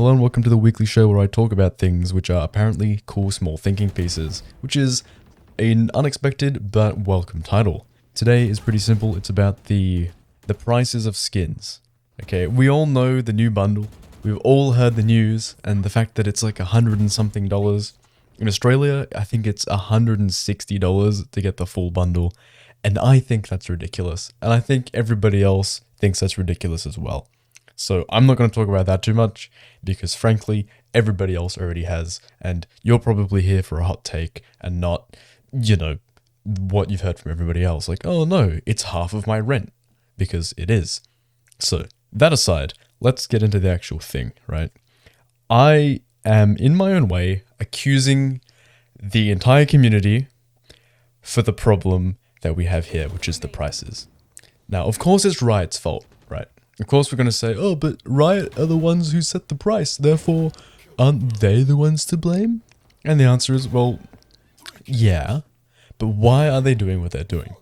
Hello and welcome to the weekly show where I talk about things which are apparently cool small thinking pieces, which is an unexpected but welcome title. Today is pretty simple. It's about the prices of skins. Okay, we all know the new bundle. We've all heard the news and the fact that it's like $100 and something. In Australia, I think it's $160 to get the full bundle. And I think that's ridiculous. And I think everybody else thinks that's ridiculous as well. So I'm not going to talk about that too much because frankly, everybody else already has. And you're probably here for a hot take and not, what you've heard from everybody else. Like, oh no, it's half of my rent. Because it is. So that aside, let's get into the actual thing, right? I am in my own way accusing the entire community for the problem that we have here, which is the prices. Now, of course, it's Riot's fault, right? Of course, we're going to say, oh, but Riot are the ones who set the price. Therefore, aren't they the ones to blame? And the answer is, well, yeah. But why are they doing what they're doing?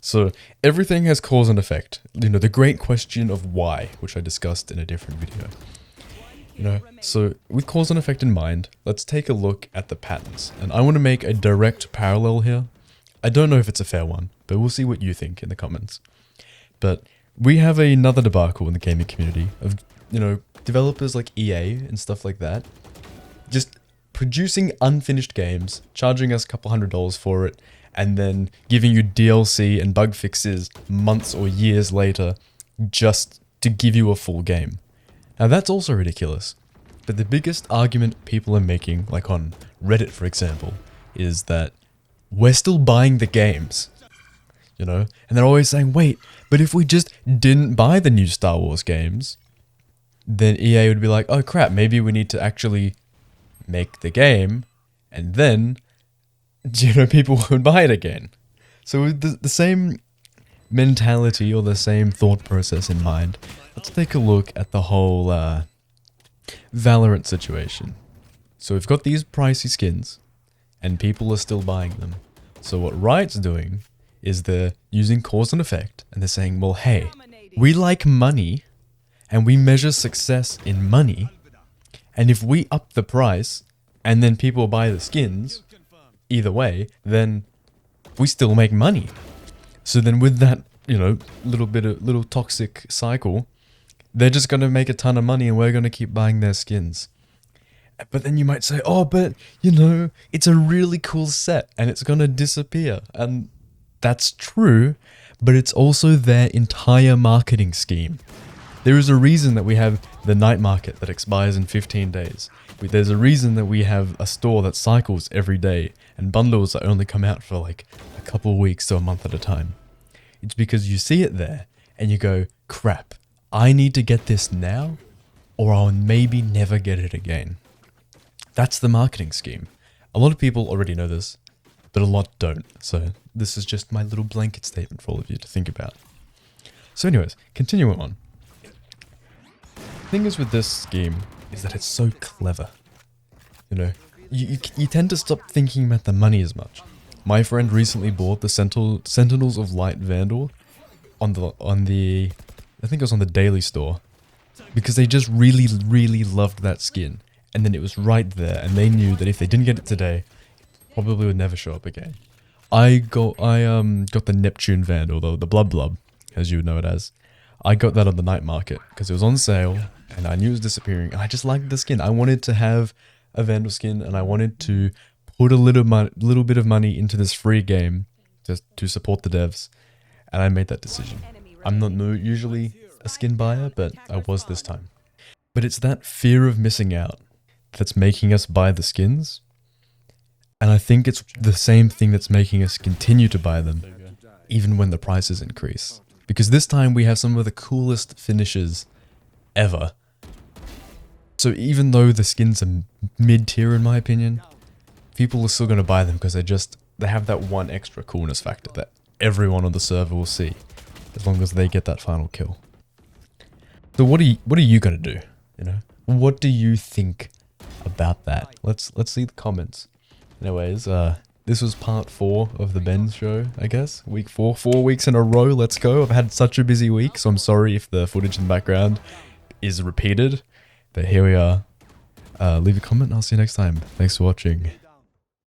So everything has cause and effect. The great question of why, which I discussed in a different video. So with cause and effect in mind, let's take a look at the patterns. And I want to make a direct parallel here. I don't know if it's a fair one, but we'll see what you think in the comments. But we have another debacle in the gaming community of, developers like EA and stuff like that, just producing unfinished games, charging us a couple $100 for it, and then giving you DLC and bug fixes months or years later just to give you a full game. Now that's also ridiculous. But the biggest argument people are making, like on Reddit for example, is that we're still buying the games. And they're always saying, wait, but if we just didn't buy the new Star Wars games, then EA would be like, oh crap, maybe we need to actually make the game, and then, people would buy it again. So with the same mentality or the same thought process in mind, let's take a look at the whole Valorant situation. So we've got these pricey skins, and people are still buying them. So what Riot's doing is they're using cause and effect, and they're saying, well, hey, we like money, and we measure success in money, and if we up the price, and then people buy the skins, either way, then we still make money. So then with that, little toxic cycle, they're just going to make a ton of money, and we're going to keep buying their skins. But then you might say, oh, but, it's a really cool set and it's going to disappear. And that's true, but it's also their entire marketing scheme. There is a reason that we have the night market that expires in 15 days. There's a reason that we have a store that cycles every day and bundles that only come out for like a couple of weeks to a month at a time. It's because you see it there and you go, crap, I need to get this now or I'll maybe never get it again. That's the marketing scheme. A lot of people already know this, but a lot don't. So this is just my little blanket statement for all of you to think about. So anyways, continuing on. The thing is with this scheme is that it's so clever. You tend to stop thinking about the money as much. My friend recently bought the Sentinels of Light Vandal on the I think it was on the Daily Store because they just really, really loved that skin. And then it was right there, and they knew that if they didn't get it today, it probably would never show up again. I got the Neptune Vandal, though, the Blub, as you would know it as. I got that on the night market because it was on sale, and I knew it was disappearing, and I just liked the skin. I wanted to have a Vandal skin, and I wanted to put a little bit of money into this free game just to support the devs, and I made that decision. I'm not usually a skin buyer, but I was this time. But it's that fear of missing out that's making us buy the skins, and I think it's the same thing that's making us continue to buy them even when the prices increase, because this time we have some of the coolest finishes ever. So even though the skins are mid-tier in my opinion, people are still going to buy them because they have that one extra coolness factor that everyone on the server will see as long as they get that final kill. So what are you going to do? What do you think about that? Let's see the comments. Anyways, this was part 4 of the Ben show, I guess. Week 4, 4 weeks in a row. Let's go. I've had such a busy week, so I'm sorry if the footage in the background is repeated, but here we are. Leave a comment and I'll see you next time. Thanks for watching.